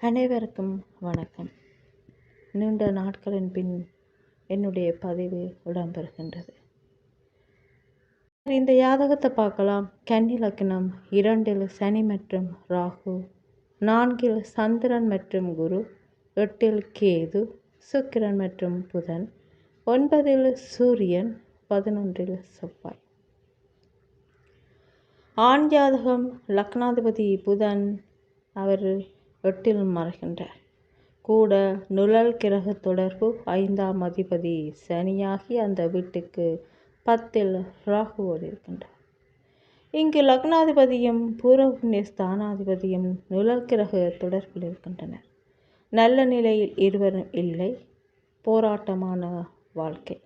அனைவருக்கும் வணக்கம். நீண்ட நாட்களின் பின் என்னுடைய பதிவு இடம்பெறுகின்றது. இந்த ஜாதகத்தை பார்க்கலாம். கன்னி லக்னம், 2 சனி மற்றும் ராகு, 4 சந்திரன் மற்றும் குரு, 8 கேது, சுக்கிரன் மற்றும் புதன், 9 சூரியன், 11 செவ்வாய். ஆண் ஜாதகம் லக்னாதிபதி புதன், அவர் 8 மறைகின்றார். கூட நிழல் கிரக தொடர்பு 5ஆம் அதிபதி சனியாகி அந்த வீட்டுக்கு 10 ராகுவோடு இருக்கின்றார். இங்கு லக்னாதிபதியும் பூர்வ புண்ணிய ஸ்தானாதிபதியும் நிழல் கிரக தொடர்பில் இருக்கின்றனர். நல்ல நிலையில் இருவரும் இல்லை. போராட்டமான வாழ்க்கை,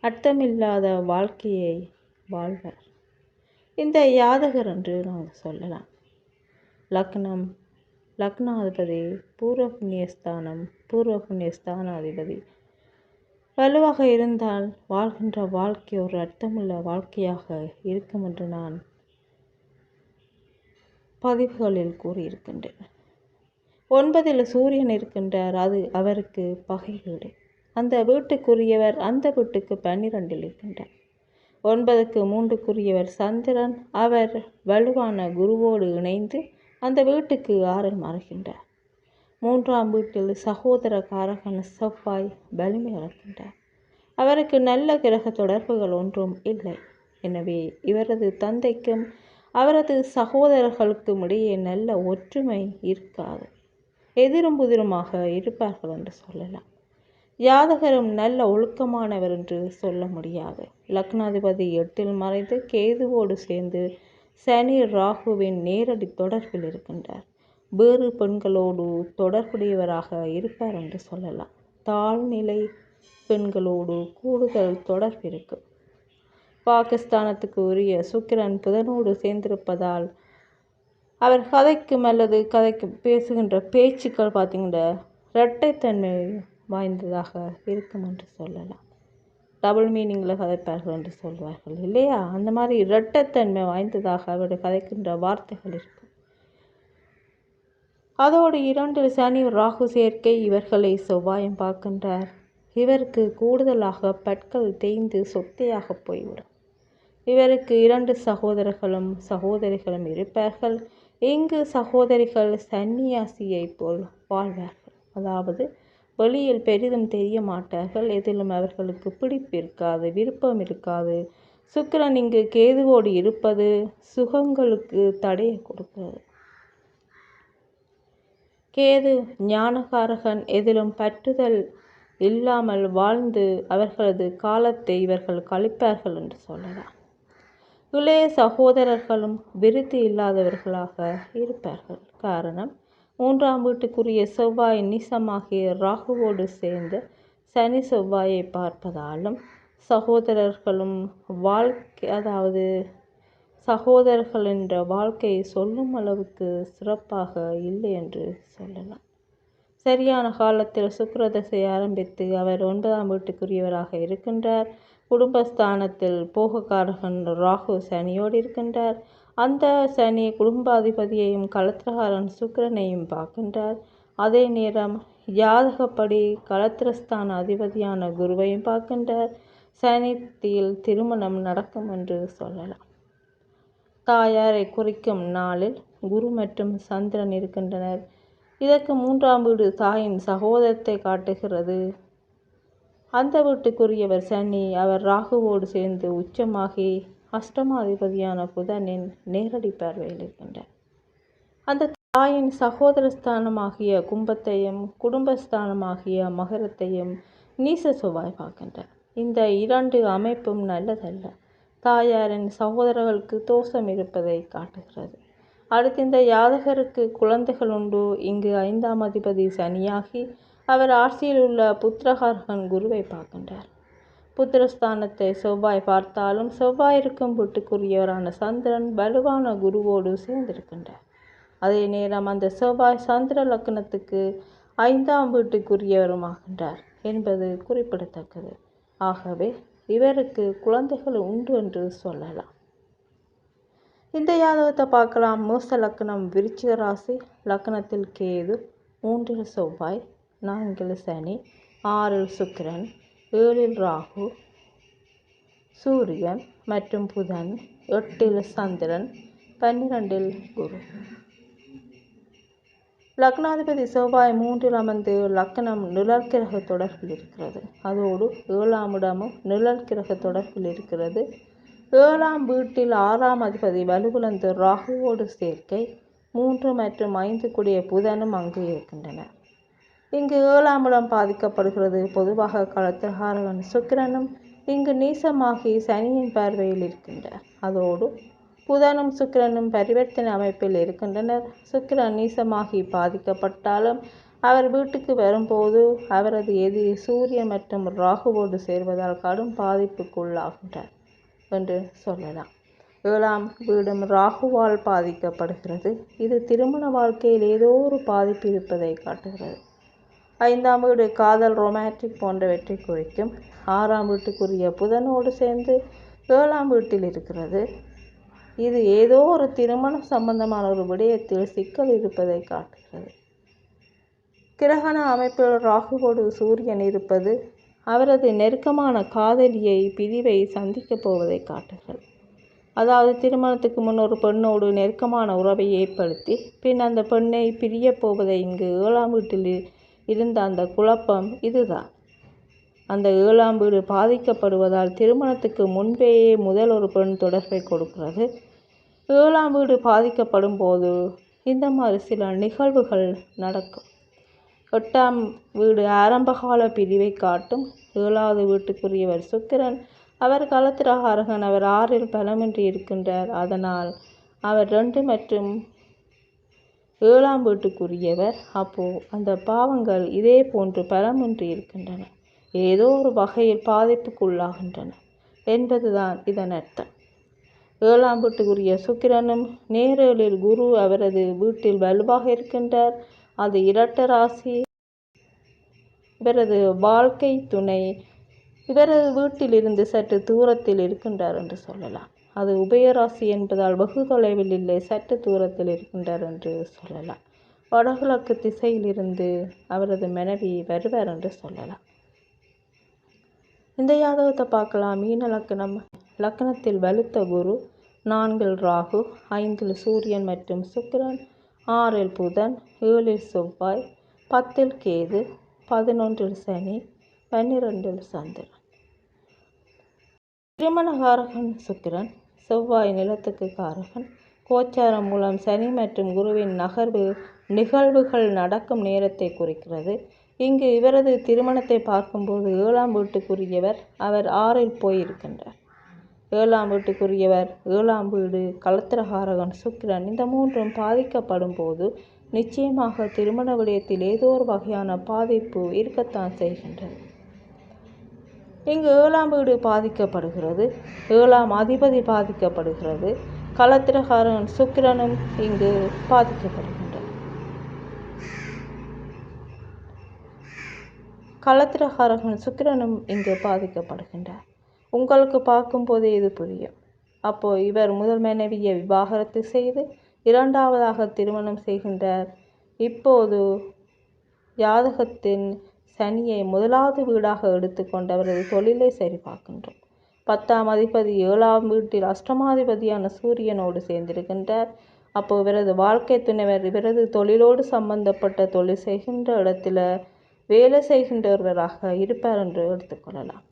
அர்த்தமில்லாத வாழ்க்கையை வாழ்வர் இந்த யாதகர் என்று நாங்கள் சொல்லலாம். லக்னாதிபதி பூர்வ புண்ணிய ஸ்தானாதிபதி வலுவாக இருந்தால் வாழ்கின்ற வாழ்க்கை ஒரு அர்த்தமுள்ள வாழ்க்கையாக இருக்கும் என்று நான் பதிவுகளில் கூறியிருக்கின்றேன். 9 சூரியன் இருக்கின்றார். அது அவருக்கு பகை வீடு. அந்த வீட்டுக்குரியவர் அந்த வீட்டுக்கு 12 இருக்கின்றார். 9க்கு 3க்குரியவர் சந்திரன். அவர் வலுவான குருவோடு இணைந்து அந்த வீட்டுக்கு 6 மறைகின்றார். 3ஆம் வீட்டில் சகோதர காரகன் செவ்வாய் வலிமை இழக்கின்றார். அவருக்கு நல்ல கிரக தொடர்புகள் ஒன்றும் இல்லை. எனவே இவரது தந்தைக்கும் அவரது சகோதரர்களுக்கும் இடையே நல்ல ஒற்றுமை இருக்காது. எதிரும் புதிருமாக இருப்பார்கள் என்று சொல்லலாம். ஜாதகரும் நல்ல ஒழுக்கமானவர் என்று சொல்ல முடியாது. லக்னாதிபதி 8 மறைந்து கேதுவோடு சேர்ந்து சனி ராகுவின் நேரடி தொடர்பில் இருக்கின்றார். வேறு பெண்களோடு தொடர்புடையவராக இருப்பார் என்று சொல்லலாம். தாழ்நிலை பெண்களோடு கூடுதல் தொடர்பு இருக்கும். பாகிஸ்தானத்துக்கு உரிய சுக்கிரன் புதனோடு சேர்ந்திருப்பதால் அவர் கதைக்கும் அல்லது பேசுகின்ற பேச்சுக்கள் பார்த்திங்கன்னா இரட்டைத்தன்மை வாய்ந்ததாக இருக்கும் என்று சொல்லலாம். டபுள் மீனிங்கில் கதைப்பார்கள் என்று சொல்வார்கள் இல்லையா? அந்த மாதிரி இரட்டைத்தன்மை வாய்ந்ததாக அவருடைய கதைக்கின்ற வார்த்தைகள் இருக்கும். அதோடு 2 சனி ராகு சேர்க்கை இவர்களை செவ்வாயம் பார்க்கின்றார். இவருக்கு கூடுதலாக பற்கள் தேய்ந்து சொத்தையாக போய்விடும். இவருக்கு 2 சகோதரிகளும் இருப்பார்கள். இங்கு சகோதரிகள் சன்னியாசியை போல் வாழ்வார்கள். அதாவது வெளியில் பெரிதும் தெரிய மாட்டார்கள். எதிலும் அவர்களுக்கு பிடிப்பு இருக்காது, விருப்பம் இருக்காது. சுக்கிரன் இங்கு கேதுவோடு இருப்பது சுகங்களுக்கு தடையை கொடுக்கிறது. கேது ஞானகாரகன். எதிலும் பற்றுதல் இல்லாமல் வாழ்ந்து அவர்களது காலத்தை இவர்கள் கழிப்பார்கள் என்று சொல்லலாம். இளைய சகோதரர்களும் விருத்தி இல்லாதவர்களாக இருப்பார்கள். காரணம், 3ஆம் வீட்டுக்குரிய செவ்வாய் நீசமாகிய ராகுவோடு சேர்ந்து சனி செவ்வாயை பார்ப்பதாலும் சகோதரர்கள் என்ற வாழ்க்கையை சொல்லும் அளவுக்கு சிறப்பாக இல்லை என்று சொல்லலாம். சரியான காலத்தில் சுக்கிர தசை ஆரம்பித்து அவர் 9ஆம் வீட்டுக்குரியவராக இருக்கின்றார். குடும்பஸ்தானத்தில் போகக்காரகன் ராகு சனியோடு இருக்கின்றார். அந்த சனி குடும்பாதிபதியையும் கலத்திரகாரன் சுக்கிரனையும் பார்க்கின்றார். அதே நேரம் ஜாதகப்படி கலத்திரஸ்தான அதிபதியான குருவையும் பார்க்கின்றார். சனியில் திருமணம் நடக்கும் என்று சொல்லலாம். தாயாரை குறிக்கும் நாளில் குரு மற்றும் சந்திரன் இருக்கின்றனர். இதற்கு 3ஆம் வீடு தாயின் சகோதரத்தை காட்டுகிறது. அந்த வீட்டுக்குரியவர் சனி. அவர் ராகுவோடு சேர்ந்து உச்சமாகி அஷ்டமாதிபதியான புதனின் நேரடி பார்வையில் இருக்கின்றார். அந்த தாயின் சகோதரஸ்தானமாகிய கும்பத்தையும் குடும்பஸ்தானமாகிய மகரத்தையும் நீச செவ்வாய் பார்க்கின்றார். இந்த 2 அமைப்பும் நல்லதல்ல. தாயாரின் சகோதரர்களுக்கு தோஷம் இருப்பதை காட்டுகிறது. அடுத்து இந்த ஜாதகருக்கு குழந்தைகள் உண்டு. இங்கு 5ஆம் அதிபதி சனியாகி அவர் ஆட்சியில் உள்ள புத்திரகாரகன் குருவை பார்க்கின்றார். புத்திரஸ்தானத்தை செவ்வாய் பார்த்தாலும் செவ்வாய் இருக்கும் வீட்டுக்குரியவரான சந்திரன் வலுவான குருவோடு சேர்ந்திருக்கின்றார். அதே நேரம் அந்த செவ்வாய் சந்திர லக்னத்துக்கு 5ஆம் வீட்டுக்குரியவருமாகின்றார் என்பது குறிப்பிடத்தக்கது. ஆகவே இவருக்கு குழந்தைகள் உண்டு என்று சொல்லலாம். இந்த ஜாதகத்தை பார்க்கலாம். மேஷ லக்னம், விருச்சிக ராசி, லக்னத்தில் கேது, 3 செவ்வாய், 4 சனி, 6 சுக்கிரன், 7 ராகு, சூரியன் மற்றும் புதன், 8 சந்திரன், 12 குரு. லக்னாதிபதி செவ்வாய் 3 அமர்ந்து லக்னம் நிழல் கிரக தொடர்பில் இருக்கிறது. அதோடு 7ஆம் இடமும் நிழல் கிரக தொடர்பில் இருக்கிறது. 7ஆம் வீட்டில் 6ஆம் அதிபதி வலுவிழந்து ராகுவோடு சேர்க்கை, 3 மற்றும் 5 கூடிய புதனும் அங்கு இருக்கின்றன. இங்கு 7ஆம் இடம் பாதிக்கப்படுகிறது. பொதுவாக களத்திரகாரகன் சுக்கிரனும் இங்கு நீசமாகி சனியின் பார்வையில் இருக்கின்றார். அதோடு புதனும் சுக்கிரனும் பரிவர்த்தனை அமைப்பில் இருக்கின்றனர். சுக்கிரன் நீசமாகி பாதிக்கப்பட்டாலும் அவர் வீட்டுக்கு வரும்போது அவரது எதிரி சூரியன் மற்றும் ராகுவோடு சேர்வதால் கடும் பாதிப்புக்குள்ளாகின்றார் என்று சொல்லலாம். 7ஆம் வீடும் ராகுவால் பாதிக்கப்படுகிறது. இது திருமண வாழ்க்கையில் ஏதோ ஒரு பாதிப்பு இருப்பதை காட்டுகிறது. 5ஆம் வீடு காதல், ரொமான்டிக் போன்றவற்றை குறிக்கும். 6ஆம் வீட்டுக்குரிய புதனோடு சேர்ந்து 7ஆம் வீட்டில் இருக்கிறது. இது ஏதோ ஒரு திருமணம் சம்பந்தமான ஒரு விடயத்தில் சிக்கல் இருப்பதை காட்டுகிறது. கிரகண அமைப்பில் ராகுவோடு சூரியன் இருப்பது அவரது நெருக்கமான காதலியை பிரிவை சந்திக்கப் போவதை காட்டுகிறது. அதாவது திருமணத்துக்கு முன் ஒரு பெண்ணோடு நெருக்கமான உறவை ஏற்படுத்தி பின் அந்த பெண்ணை பிரிய போவதை இங்கு 7ஆம் வீட்டில் இருந்த அந்த குழப்பம் இதுதான். அந்த 7ஆம் வீடு பாதிக்கப்படுவதால் திருமணத்துக்கு முன்பேயே முதல் ஒரு பெண் தொடர்பை கொடுக்கிறது. 7ஆம் வீடு பாதிக்கப்படும் போது இந்த மாதிரி சில நிகழ்வுகள் நடக்கும். 8ஆம் வீடு ஆரம்பகால பிரிவை காட்டும். 7வது வீட்டுக்குரியவர் சுக்கிரன். அவர் களத்திரகாரகன். அவர் 6இல் பலமின்றி இருக்கின்றார். அதனால் அவர் 2 மற்றும் 7ஆம் வீட்டுக்குரியவர். அப்போ அந்த பாவங்கள் இதே போன்று பலமின்றி இருக்கின்றன, ஏதோ ஒரு வகையில் பாதிப்புக்குள்ளாகின்றன என்பதுதான் இதன் அர்த்தம். 7ஆம் வீட்டுக்குரிய சுக்கிரனும் நேரலில் குரு அவரது வீட்டில் வலுவாக இருக்கின்றார். அது இரட்ட ராசி. இவரது வாழ்க்கை துணை இவரது வீட்டில் இருந்து சற்று தூரத்தில் இருக்கின்றார் என்று சொல்லலாம். அது உபயராசி என்பதால் வெகு தொலைவில் இல்லை, சற்று தூரத்தில் இருக்கின்றார் என்று சொல்லலாம். வடகிழக்கு திசையிலிருந்து அவரது மனைவி வருவார் என்று சொல்லலாம். இந்த ஜாதகத்தை பார்க்கலாம். மீன லக்னம். லக்னத்தில் வலுத்த குரு, 4 ராகு, 5 சூரியன் மற்றும் சுக்கிரன், 6 புதன், 7 செவ்வாய், 10 கேது, 11 சனி, 12 சந்திரன். திருமணகாரகன் சுக்கிரன். செவ்வாய் நிலத்துக்கு காரகன். கோச்சாரம் மூலம் சனி மற்றும் குருவின் நகர்வு நிகழ்வுகள் நடக்கும் நேரத்தை குறிக்கிறது. இங்கு இவரது திருமணத்தை பார்க்கும்போது 7ஆம் வீட்டுக்குரியவர் அவர் 6இல் போயிருக்கின்றார். 7ஆம் வீட்டுக்குரியவர் 7ஆம் வீடு களத்திரகாரகன் சுக்கிரன். இந்த மூன்றும் பாதிக்கப்படும் போது நிச்சயமாக திருமண விடயத்தில் ஏதோ ஒரு வகையான பாதிப்பு இருக்கத்தான் செய்கின்றது. இங்கு 7ஆம் வீடு பாதிக்கப்படுகிறது. 7ஆம் அதிபதி பாதிக்கப்படுகிறது. களத்திரகாரகன் சுக்கிரனும் இங்கு பாதிக்கப்படுகின்றார். களத்திரகாரகன் சுக்கிரனும் இங்கு பாதிக்கப்படுகின்றார். உங்களுக்கு பார்க்கும்போதே இது புரியும். அப்போ இவர் முதல் மனைவியை விவாகரத்து செய்து 2ஆவதாக திருமணம் செய்கின்றார். இப்போது ஜாதகத்தின் சனியை 1வது வீடாக எடுத்துக்கொண்டு அவரது தொழிலை சரிபார்க்கின்றோம். 10ஆம் அதிபதி 7ஆம் வீட்டில் அஷ்டமாதிபதியான சூரியனோடு சேர்ந்திருக்கின்றார். அப்போ இவரது வாழ்க்கை துணைவர் இவரது தொழிலோடு சம்பந்தப்பட்ட தொழில் செய்கின்ற இடத்துல வேலை செய்கின்றவராக இருப்பார் என்று எடுத்துக்கொள்ளலாம்.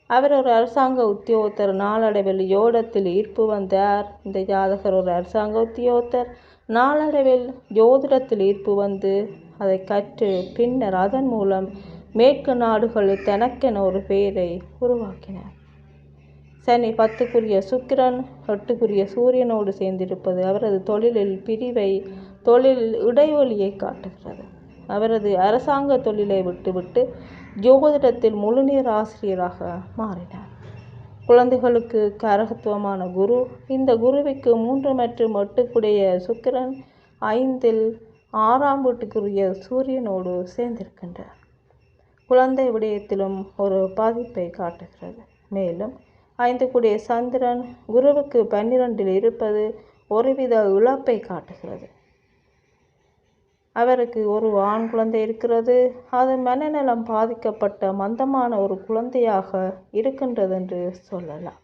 அவர் ஒரு அரசாங்க உத்தியோகத்தர். நாளடைவில் யோகத்தில் ஈர்ப்பு வந்தார். இந்த ஜாதகர் ஒரு அரசாங்க உத்தியோகத்தர். நாளடைவில் ஜோதிடத்தில் ஈர்ப்பு வந்து அதை கற்று பின்னர் அதன் மூலம் மேற்கு நாடுகளில் தனக்கென ஒரு பெயரை உருவாக்கினார். சனி 10க்குரிய சுக்கிரன் 8க்குரிய சூரியனோடு சேர்ந்திருப்பது அவரது தொழிலில் பிரிவை, தொழில் இடைவெளியை காட்டுகிறது. அவரது அரசாங்க தொழிலை விட்டுவிட்டு ஜோதிடத்தில் முழுநேர ஆசிரியராக மாறினார். குழந்தைகளுக்கு காரகத்துவமான குரு. இந்த குருவிற்கு 3 மற்றும் 8க்குடைய சுக்கிரன் 5இல் 6ஆம் வீட்டுக்குரிய சூரியனோடு சேர்ந்திருக்கின்றார். குழந்தை விடயத்திலும் ஒரு பாதிப்பை காட்டுகிறது. மேலும் 5க்குடைய சந்திரன் குருவுக்கு 12இல் இருப்பது ஒருவித இழப்பை காட்டுகிறது. அவருக்கு ஒரு ஆண் குழந்தை இருக்கிறது. அது மனநலம் பாதிக்கப்பட்ட மந்தமான ஒரு குழந்தையாக இருக்கின்றது என்று சொல்லலாம்.